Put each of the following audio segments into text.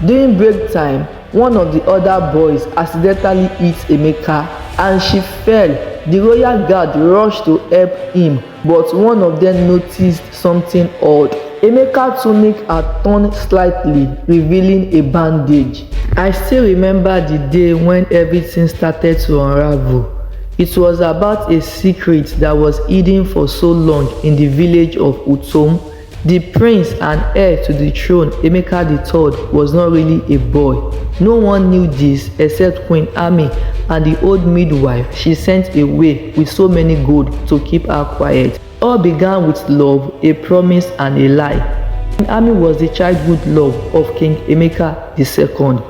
During break time, one of the other boys accidentally hit Emeka and she fell. The royal guard rushed to help him, but one of them noticed something odd. Emeka's tunic had torn slightly, revealing a bandage. I still remember the day when everything started to unravel. It was about a secret that was hidden for so long in the village of Utom. The prince and heir to the throne, Emeka III, was not really a boy. No one knew this except Queen Ijeoma and the old midwife she sent away with so many gold to keep her quiet. All began with love, a promise and a lie. Queen Ijeoma was the childhood love of King Emeka II.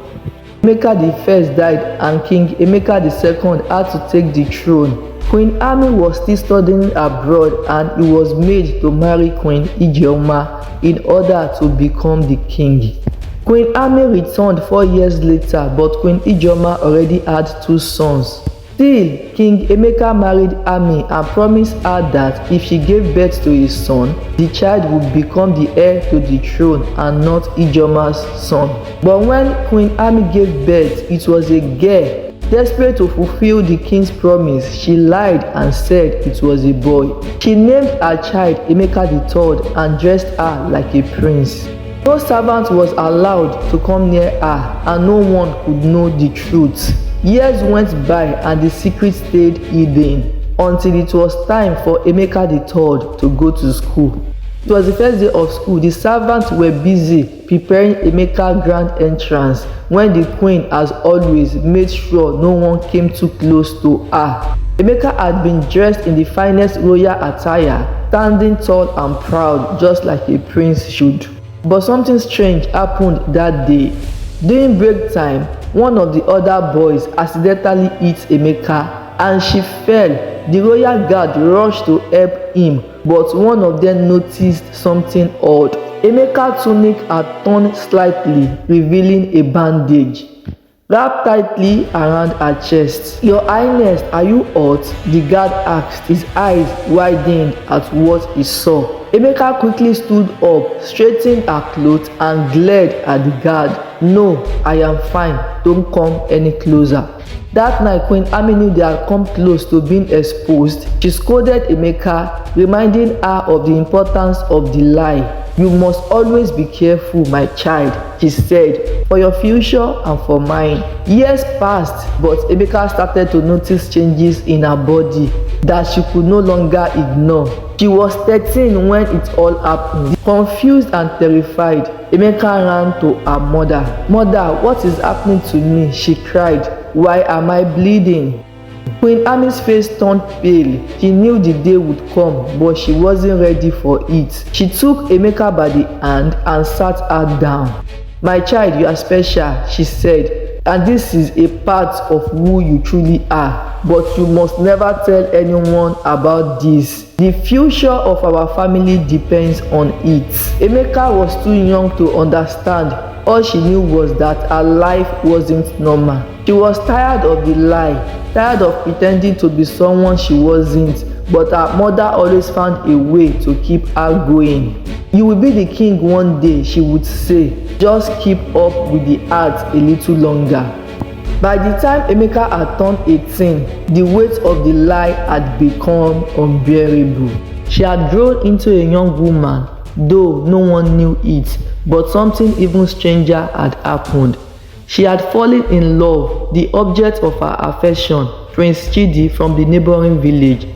Emeka I died and King Emeka II had to take the throne. Queen Ijeoma was still studying abroad and he was made to marry Queen Ijeoma in order to become the king. Queen Ijeoma returned 4 years later, but Queen Ijeoma already had 2 sons. Still, King Emeka married Ijeoma and promised her that if she gave birth to his son, the child would become the heir to the throne and not Ijeoma's son. But when Queen Ijeoma gave birth, it was a girl. Desperate to fulfill the king's promise, she lied and said it was a boy. She named her child Emeka III and dressed her like a prince. No servant was allowed to come near her and no one could know the truth. Years went by and the secret stayed hidden until it was time for Emeka III to go to school. It was the first day of school. The servants were busy preparing Emeka's grand entrance when the queen, as always, made sure no one came too close to her. Emeka had been dressed in the finest royal attire, standing tall and proud, just like a prince should. But something strange happened that day. During break time, one of the other boys accidentally hit Emeka and she fell. The royal guard rushed to help him, but one of them noticed something odd. Emeka's tunic had torn slightly, revealing a bandage wrapped tightly around her chest. "Your Highness, are you hurt?" the guard asked, his eyes widened at what he saw. Emeka quickly stood up, straightened her clothes and glared at the guard. "No, I am fine. Don't come any closer." That night, Queen Ijeoma knew they had come close to being exposed. She scolded Emeka, reminding her of the importance of the lie. "You must always be careful, my child," she said, "for your future and for mine." Years passed, but Emeka started to notice changes in her body that she could no longer ignore. She was 13 when it all happened. Confused and terrified, Emeka ran to her mother. "Mother, what is happening to me?" she cried. "Why am I bleeding?" Queen Ijeoma's face turned pale. She knew the day would come, but she wasn't ready for it. She took Emeka by the hand and sat her down. "My child, you are special," she said, "and this is a part of who you truly are. But you must never tell anyone about this. The future of our family depends on it." Emeka was too young to understand. All she knew was that her life wasn't normal. She was tired of the lie, tired of pretending to be someone she wasn't, but her mother always found a way to keep her going. "You will be the king one day," she would say. "Just keep up with the art a little longer." By the time Emeka had turned 18, the weight of the lie had become unbearable. She had grown into a young woman, though no one knew it, but something even stranger had happened. She had fallen in love, the object of her affection, Prince Chidi from the neighboring village.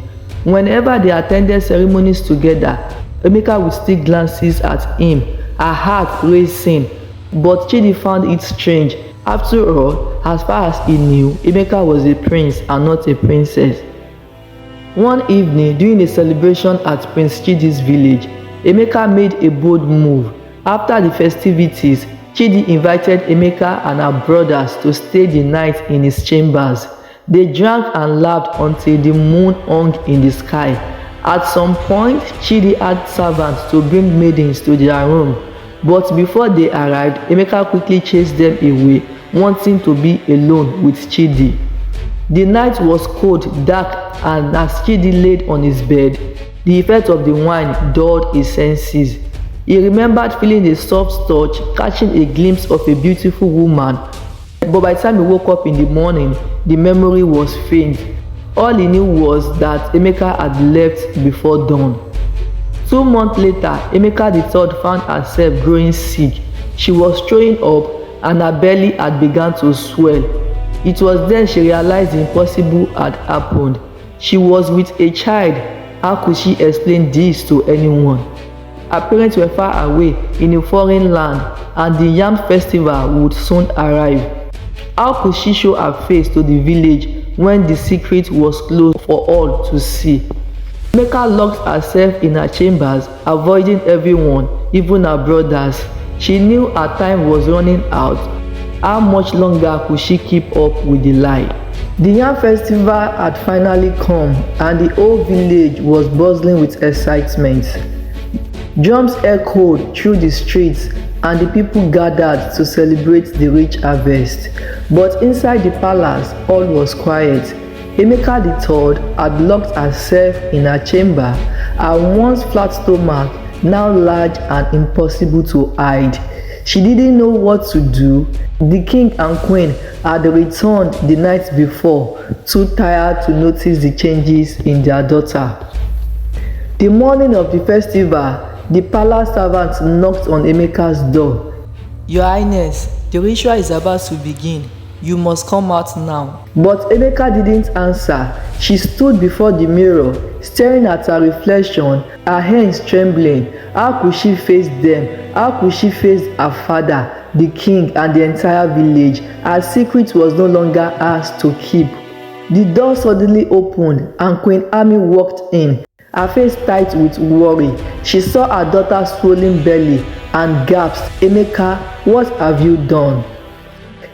Whenever they attended ceremonies together, Emeka would steal glances at him, her heart racing, but Chidi found it strange. After all, as far as he knew, Emeka was a prince and not a princess. One evening, during a celebration at Prince Chidi's village, Emeka made a bold move. After the festivities, Chidi invited Emeka and her brothers to stay the night in his chambers. They drank and laughed until the moon hung in the sky. At some point, Chidi had servants to bring maidens to their room, but before they arrived, Emeka quickly chased them away, wanting to be alone with Chidi. The night was cold, dark, and as Chidi laid on his bed, the effect of the wine dulled his senses. He remembered feeling a soft touch, catching a glimpse of a beautiful woman. But by the time he woke up in the morning, the memory was faint. All he knew was that Emeka had left before dawn. 2 months later, Emeka III found herself growing sick. She was throwing up and her belly had begun to swell. It was then she realized the impossible had happened. She was with a child. How could she explain this to anyone? Her parents were far away in a foreign land, and the Yam Festival would soon arrive. How could she show her face to the village when the secret was closed for all to see? Emeka locked herself in her chambers, avoiding everyone, even her brothers. She knew her time was running out. How much longer could she keep up with the lie? The Yam Festival had finally come, and the whole village was buzzing with excitement. Drums echoed through the streets, and the people gathered to celebrate the rich harvest. But inside the palace, all was quiet. Emeka III had locked herself in her chamber, her once flat stomach now large and impossible to hide. She didn't know what to do. The king and queen had returned the night before, too tired to notice the changes in their daughter. The morning of the festival, the palace servant knocked on Emeka's door. "Your Highness, the ritual is about to begin. You must come out now." But Emeka didn't answer. She stood before the mirror, staring at her reflection, her hands trembling. How could she face them? How could she face her father, the king, and the entire village? Her secret was no longer hers to keep. The door suddenly opened, and Queen Ami walked in, her face tight with worry. She saw her daughter's swollen belly and gasped, "Emeka, what have you done?"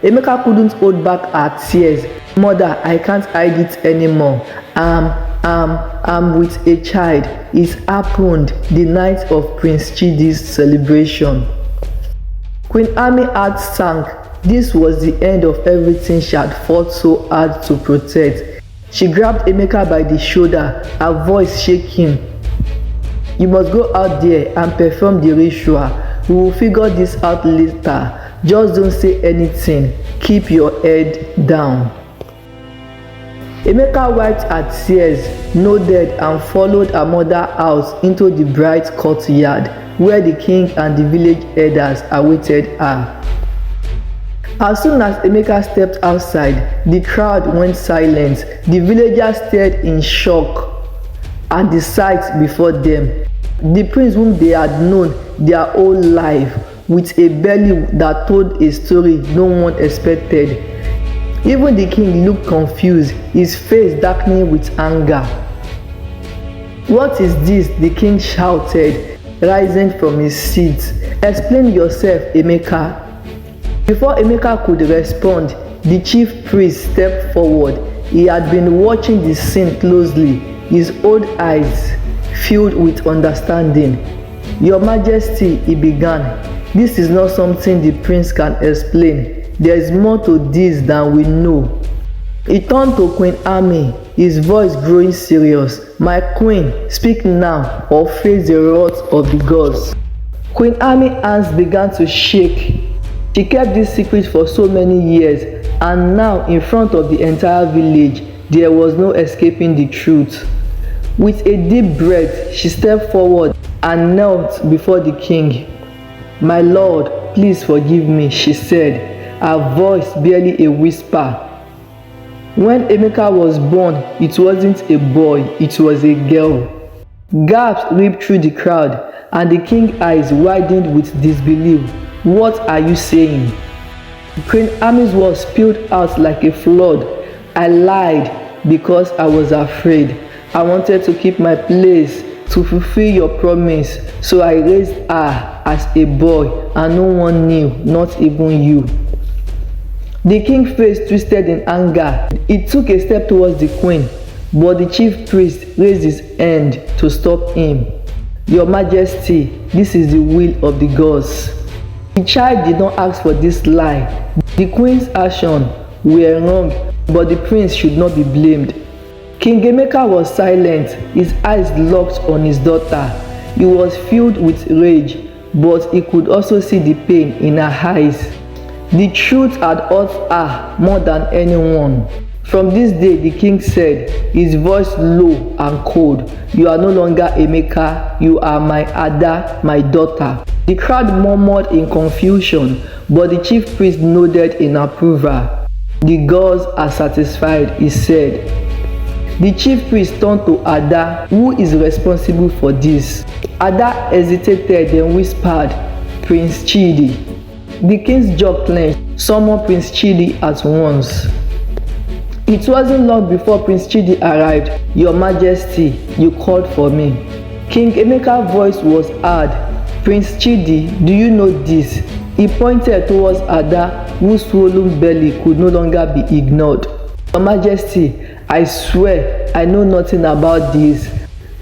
Emeka couldn't hold back her tears. "Mother, I can't hide it anymore. I'm with a child. It happened the night of Prince Chidi's celebration." Queen Ami heart sank. This was the end of everything she had fought so hard to protect. She grabbed Emeka by the shoulder, her voice shaking. "You must go out there and perform the ritual. We will figure this out later. Just don't say anything. Keep your head down." Emeka wiped her tears, nodded, and followed her mother out into the bright courtyard where the king and the village elders awaited her. As soon as Emeka stepped outside, the crowd went silent. The villagers stared in shock at the sight before them. The prince whom they had known their whole life, with a belly that told a story no one expected. Even the king looked confused, his face darkening with anger. "What is this?" the king shouted, rising from his seat. "Explain yourself, Emeka." Before Emeka could respond, the chief priest stepped forward. He had been watching the scene closely, his old eyes filled with understanding. "Your Majesty," he began, "this is not something the prince can explain. There is more to this than we know." He turned to Queen Ami, his voice growing serious. "My queen, speak now or face the wrath of the gods." Queen Ami's hands began to shake. She kept this secret for so many years, and now in front of the entire village, there was no escaping the truth. With a deep breath, she stepped forward and knelt before the king. "My lord, please forgive me," she said, her voice barely a whisper. When Emeka was born, it wasn't a boy, it was a girl. Gasps ripped through the crowd, and the king's eyes widened with disbelief. "What are you saying?" Queen Ami's words spilled out like a flood. "I lied because I was afraid. I wanted to keep my place, to fulfill your promise. So I raised her as a boy, and no one knew, not even you." The king's face twisted in anger. He took a step towards the queen, but the chief priest raised his hand to stop him. "Your Majesty, this is the will of the gods. The child did not ask for this lie. The queen's actions were wrong, but the prince should not be blamed." King Emeka was silent, his eyes locked on his daughter. He was filled with rage. but he could also see the pain in her eyes. The truth had hurt her more than anyone. From this day, the king said, his voice low and cold, "You are no longer Emeka, you are my Ada, my daughter." The crowd murmured in confusion, but the chief priest nodded in approval. "The gods are satisfied," he said. The chief priest turned to Ada, who is responsible for this. Ada hesitated, then whispered, "Prince Chidi." The king's jaw clenched. Summon Prince Chidi at once. It wasn't long before Prince Chidi arrived. "Your Majesty, you called for me." King Emeka's voice was hard. "Prince Chidi, do you know this?" He pointed towards Ada, whose swollen belly could no longer be ignored. "Your Majesty, I swear I know nothing about this.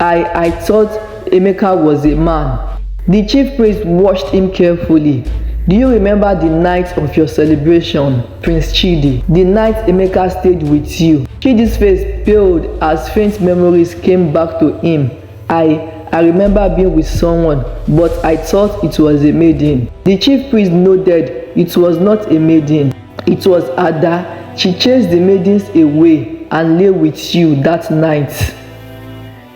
I thought Emeka was a man." The chief priest watched him carefully. "Do you remember the night of your celebration, Prince Chidi? The night Emeka stayed with you?" Chidi's face paled as faint memories came back to him. I remember being with someone, but I thought it was a maiden." The chief priest nodded. "It was not a maiden. It was Ada. She chased the maidens away and lay with you that night."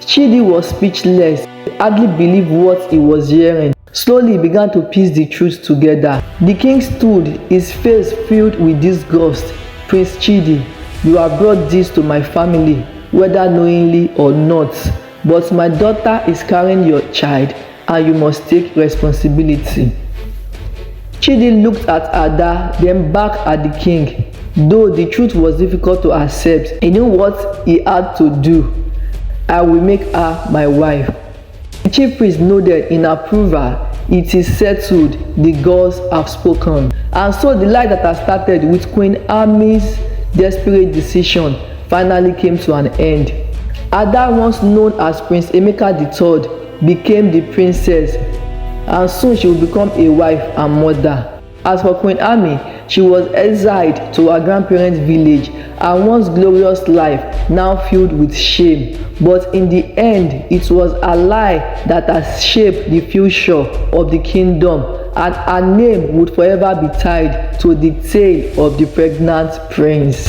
Chidi was speechless. He hardly believed what he was hearing. Slowly he began to piece the truth together. The king stood, his face filled with disgust. "Prince Chidi, you have brought this to my family, whether knowingly or not. But my daughter is carrying your child, and you must take responsibility." Chidi looked at Ada, then back at the king. Though the truth was difficult to accept, he knew what he had to do. "I will make her my wife." The chief priest nodded in approval. "It is settled, the gods have spoken." And so the lie that had started with Queen Ijeoma's desperate decision finally came to an end. Ada, once known as Prince Emeka III, became the princess, and soon she would become a wife and mother. As for Queen Ijeoma, she was exiled to her grandparents' village, and once glorious life now filled with shame. But in the end, it was a lie that has shaped the future of the kingdom, and her name would forever be tied to the tale of the pregnant prince.